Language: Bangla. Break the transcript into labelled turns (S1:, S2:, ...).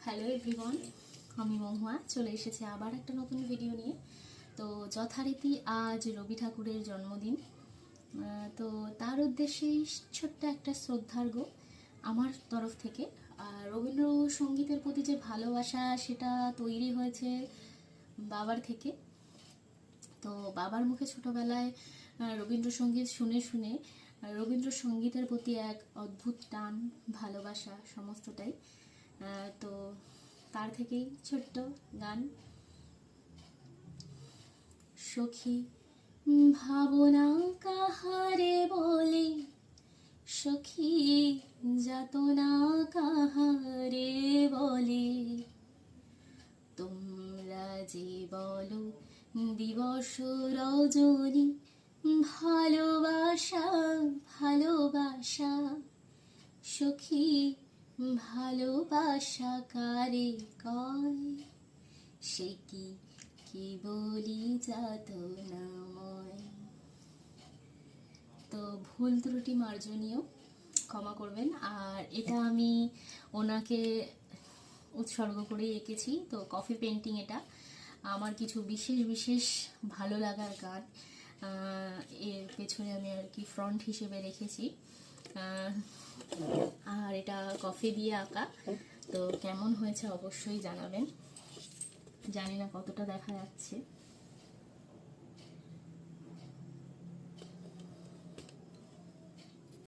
S1: হ্যালো এভরিওয়ান, আমি মহুয়া চলে এসেছি আবার একটা নতুন ভিডিও নিয়ে। তো যথারীতি আজ রবি ঠাকুরের জন্মদিন, তো তার উদ্দেশ্যেই ছোট্ট একটা শ্রদ্ধার্ঘ্য আমার তরফ থেকে। আর রবীন্দ্রসঙ্গীতের প্রতি যে ভালোবাসা সেটা তৈরি হয়েছে বাবার থেকে। তো বাবার মুখে ছোটোবেলায় রবীন্দ্রসঙ্গীত শুনে শুনে রবীন্দ্রসঙ্গীতের প্রতি এক অদ্ভুত টান, ভালোবাসা সমস্তটাই। তো তার থেকেই ছোট্ট গান। সখী ভাবনা কাহারে বলে, সখী যাতনা কাহারে বলে, তোমরা যে বলো দিবস রজনী, ভালোবাসা ভালোবাসা, সখী ভালোবাসা কারে কয়, সে কি বলি যাতনাময়। তো ভুল ত্রুটি মার্জনীয়, ক্ষমা করবেন। আর এটা আমি ওনাকে উৎসর্গ করে এঁকেছি। তো কফি পেন্টিং, এটা আমার কিছু বিশেষ বিশেষ ভালো লাগার গান এর পেছনে আমি আর কি ফ্রন্ট হিসেবে রেখেছি। আর এটা কফি দিয়ে আঁকা। তো কেমন হয়েছে অবশ্যই জানাবেন, জানি না কতটা দেখা যাচ্ছে।